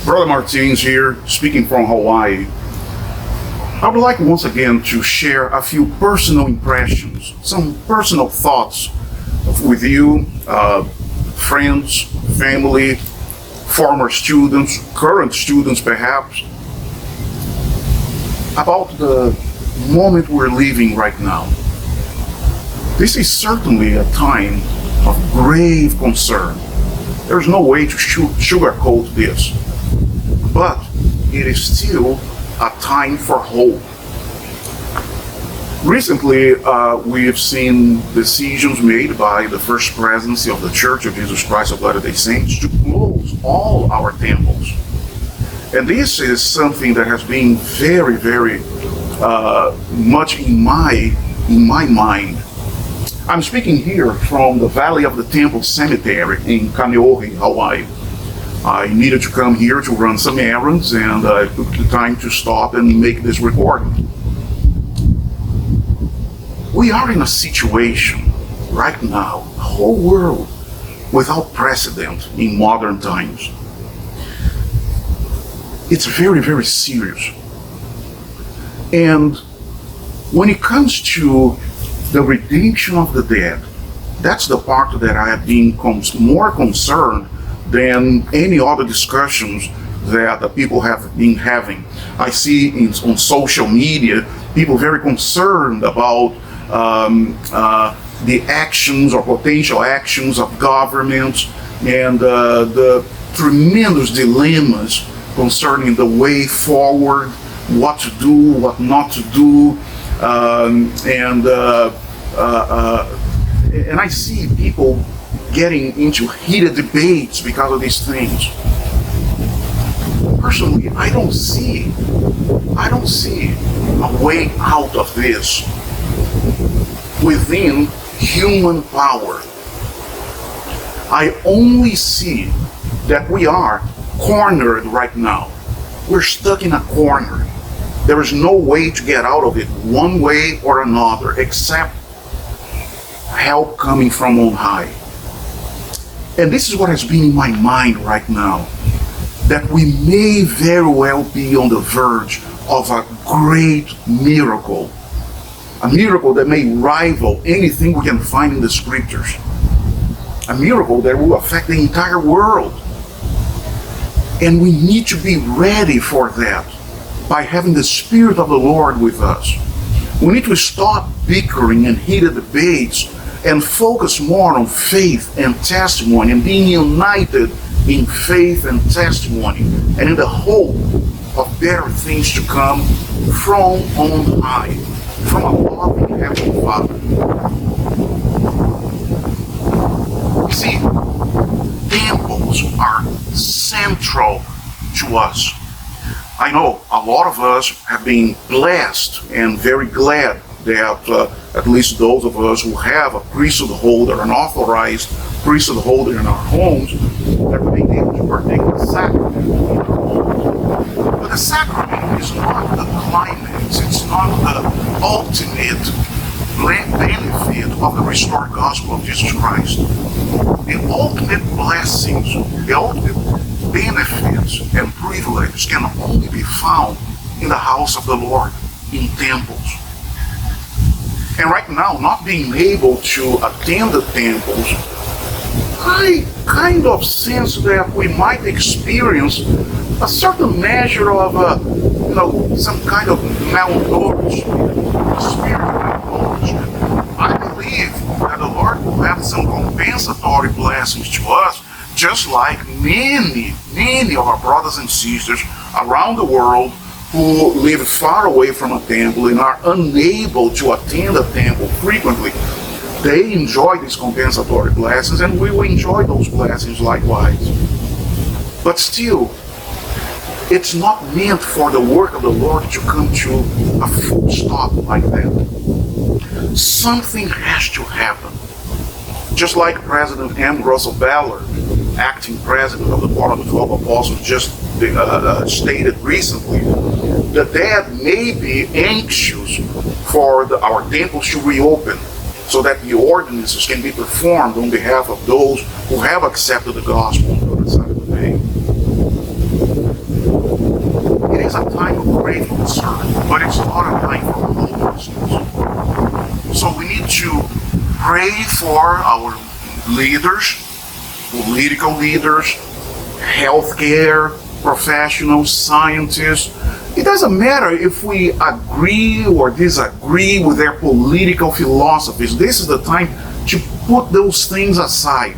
Brother Martins here, speaking from Hawaii. I would like once again to share a few personal impressions, some personal thoughts with you, friends, family, former students, current students perhaps, about the moment we're living right now. This is certainly a time of grave concern. There's no way to sugarcoat this, but it is still a time for hope. Recently, we've seen decisions made by the First Presidency of the Church of Jesus Christ of Latter-day Saints to close all our temples. And this is something that has been very, very much in my mind. I'm speaking here from the Valley of the Temple Cemetery in Kaneohe, Hawaii. I needed to come here to run some errands, and I took the time to stop and make this recording. We are in a situation right now, the whole world, without precedent in modern times. It's very, very serious. And when it comes to the redemption of the dead, that's the part that I have been more concerned than any other discussions that the people have been having. I see on social media people very concerned about the actions or potential actions of governments and the tremendous dilemmas concerning the way forward, what to do, what not to do, and I see people getting into heated debates because of these things. Personally, I don't see a way out of this within human power. I only see that we are cornered right now. We're stuck in a corner. There is no way to get out of it one way or another except help coming from on high. And this is what has been in my mind right now, that we may very well be on the verge of a great miracle, a miracle that may rival anything we can find in the scriptures, a miracle that will affect the entire world. And we need to be ready for that by having the Spirit of the Lord with us. We need to stop bickering and heated debates and focus more on faith and testimony and being united in faith and testimony and in the hope of better things to come from on high, from a loving Heavenly Father. You see, temples are central to us. I know a lot of us have been blessed and very glad that at least those of us who have a priesthood holder, an authorized priesthood holder in our homes, that we've been able to partake of the sacrament in our homes. But the sacrament is not the climax, it's not the ultimate benefit of the restored gospel of Jesus Christ. The ultimate blessings, the ultimate benefits and privileges can only be found in the house of the Lord, in temples. And right now, not being able to attend the temples, I kind of sense that we might experience a certain measure of, some kind of malnourishment, spiritual malnourishment. I believe that the Lord will have some compensatory blessings to us, just like many of our brothers and sisters around the world who live far away from a temple and are unable to attend a temple frequently. They enjoy these compensatory blessings, and we will enjoy those blessings likewise. But still, it's not meant for the work of the Lord to come to a full stop like that. Something has to happen. Just like President M. Russell Ballard, acting president of the Board of the 12 Apostles, just stated recently, the dead may be anxious for our temples to reopen so that the ordinances can be performed on behalf of those who have accepted the gospel on the other side of the veil. great concern, but it's not a time for hopelessness. So we need to pray for our leaders, political leaders, healthcare professionals, scientists. It doesn't matter if we agree or disagree with their political philosophies. This is the time to put those things aside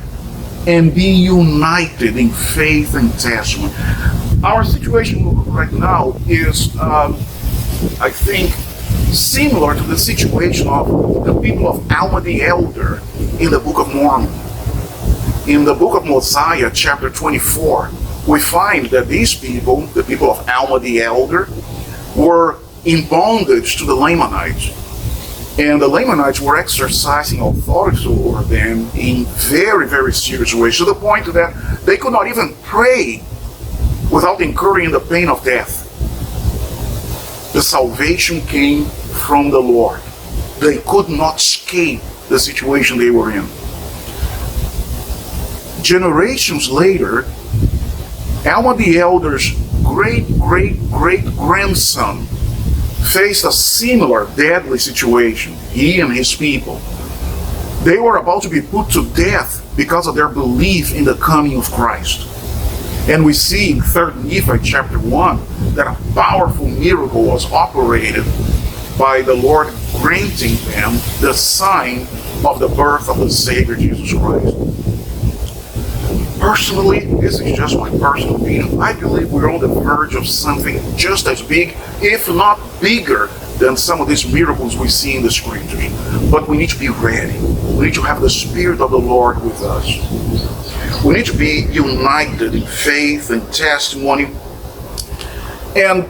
and be united in faith and testimony. Our situation right now is, I think, similar to the situation of the people of Alma the Elder in the Book of Mormon. In the Book of Mosiah, chapter 24, we find that these people, the people of Alma the Elder, were in bondage to the Lamanites. And the Lamanites were exercising authority over them in very, very serious ways, to the point that they could not even pray without incurring the pain of death. The salvation came from the Lord. They could not escape the situation they were in. Generations later, Alma the Elder's great-great-great-grandson faced a similar deadly situation, he and his people. They were about to be put to death because of their belief in the coming of Christ. And we see in 3 Nephi chapter 1 that a powerful miracle was operated by the Lord granting them the sign of the birth of the Savior Jesus Christ. Personally, this is just my personal opinion, I believe we're on the verge of something just as big, if not bigger, than some of these miracles we see in the scriptures. But we need to be ready. We need to have the Spirit of the Lord with us. We need to be united in faith and testimony. And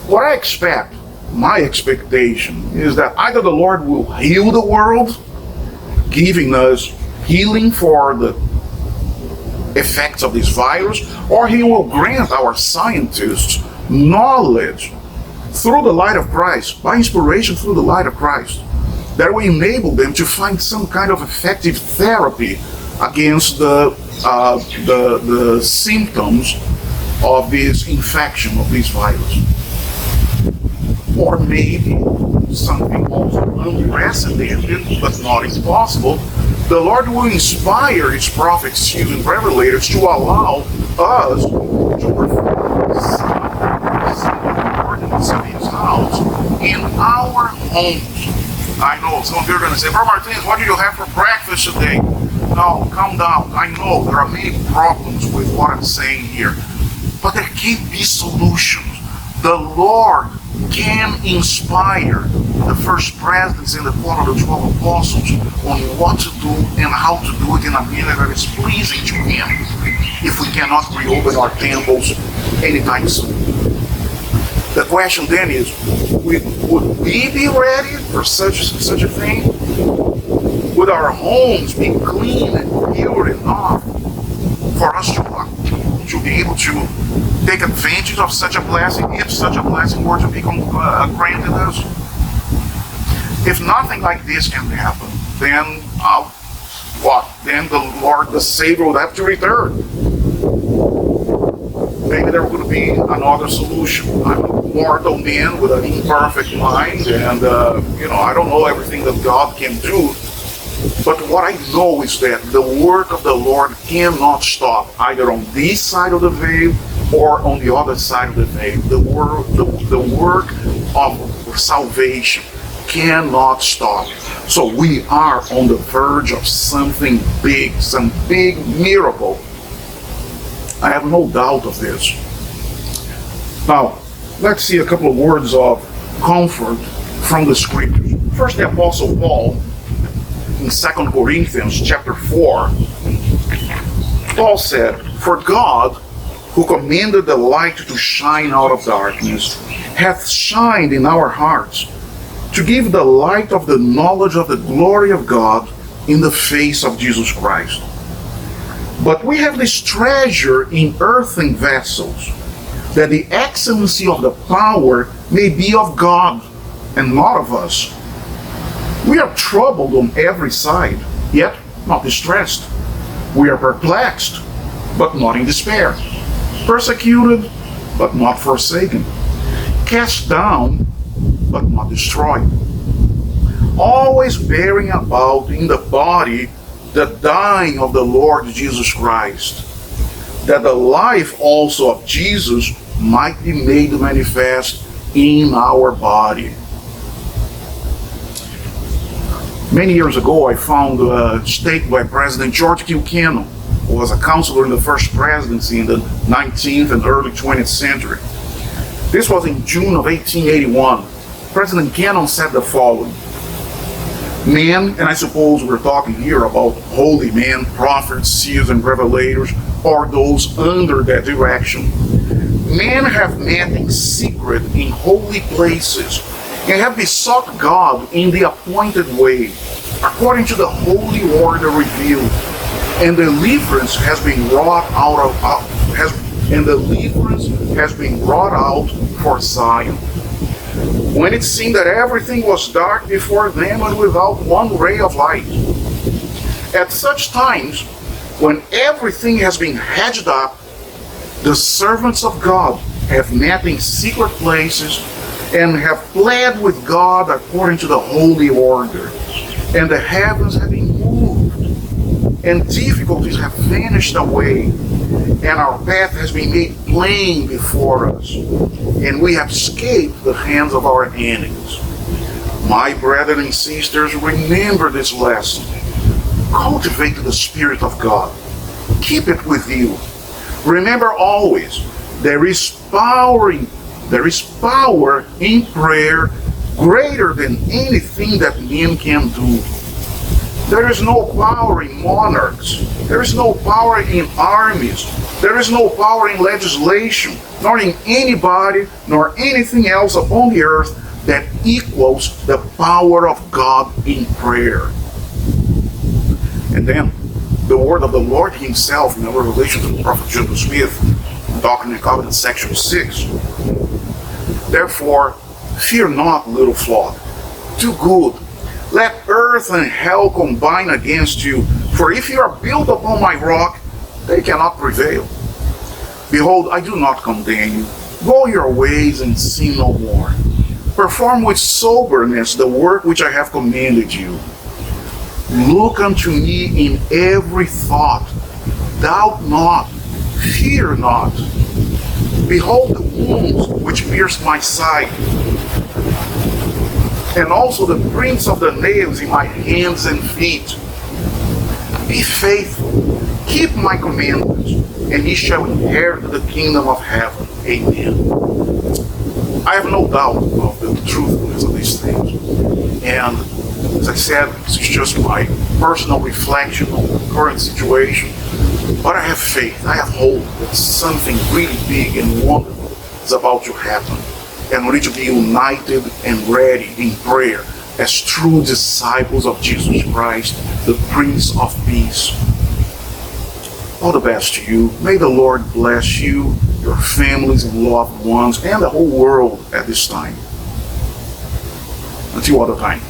what I expect, my expectation, is that either the Lord will heal the world, giving us healing for the effects of this virus, or He will grant our scientists knowledge through the light of Christ, by inspiration through the light of Christ, that will enable them to find some kind of effective therapy against the symptoms of this infection, of this virus. Or maybe something also unprecedented, but not impossible, the Lord will inspire His prophets and revelators to allow us to perform some ordinance of His house in our homes. I know some of you are going to say, Brother Martinez, what did you have for breakfast today? No, calm down. I know there are many problems with what I'm saying here, but there can be solutions. The Lord can inspire the first presidents and the 12 apostles on what to do and how to do it in a manner that is pleasing to Him, if we cannot reopen our temples anytime soon. The question then is, would we be ready for such a thing? Would our homes be clean and pure enough for us to be able to take advantage of such a blessing, if such a blessing were to become granted us? If nothing like this can happen, then what? Then the Lord, the Savior, would have to return. Maybe there would be another solution. I'm a mortal man with an imperfect mind, and I don't know everything that God can do. But what I know is that the work of the Lord cannot stop, either on this side of the veil or on the other side of the veil. The work of salvation cannot stop. So we are on the verge of something big, some big miracle. I have no doubt of this. Now, let's see a couple of words of comfort from the scriptures. First, the Apostle Paul, in 2 Corinthians chapter 4, Paul said, "For God, who commanded the light to shine out of darkness, hath shined in our hearts, to give the light of the knowledge of the glory of God in the face of Jesus Christ. But we have this treasure in earthen vessels, that the excellency of the power may be of God and not of us. We are troubled on every side, yet not distressed. We are perplexed, but not in despair. Persecuted, but not forsaken. cast down, but not destroyed. Always bearing about in the body the dying of the Lord Jesus Christ, that the life also of Jesus might be made manifest in our body. Many years ago, I found a statement by President George Kaneohe, who was a counselor in the first presidency in the 19th and early 20th century. This was in June of 1881. President Kaneohe said the following: men, and I suppose we're talking here about holy men, prophets, seers, and revelators, or those under their direction. Men have met in secret in holy places, and have besought God in the appointed way, according to the holy order revealed, and deliverance has been wrought out for Zion. When it seemed that everything was dark before them and without one ray of light. At such times, when everything has been hedged up, the servants of God have met in secret places and have pled with God according to the holy order. And the heavens have been moved, and difficulties have vanished away, and our path has been made plain before us, and we have escaped the hands of our enemies. My brethren and sisters, remember this lesson. Cultivate the Spirit of God. Keep it with you. Remember always, there is power in prayer greater than anything that men can do. There is no power in monarchs. There is no power in armies. There is no power in legislation, nor in anybody, nor anything else upon the earth that equals the power of God in prayer. And then, the word of the Lord himself in the revelation to the Prophet Joseph Smith, Doctrine and Covenants, section 6. Therefore, fear not, little flock. Do good. Let earth and hell combine against you. For if you are built upon my rock, they cannot prevail. Behold, I do not condemn you. Go your ways and sin no more. Perform with soberness the work which I have commanded you. Look unto me in every thought. Doubt not. Fear not. Behold the wounds which pierced my side, and also the prints of the nails in my hands and feet. Be faithful. Keep my commandments, and ye shall inherit the kingdom of heaven. Amen. I have no doubt of the truthfulness of these things. And as I said, this is just my personal reflection on the current situation. But I have faith, I have hope that something really big and wonderful is about to happen. And we need to be united and ready in prayer as true disciples of Jesus Christ, the Prince of Peace. All the best to you. May the Lord bless you, your families and loved ones, and the whole world at this time. Until other time.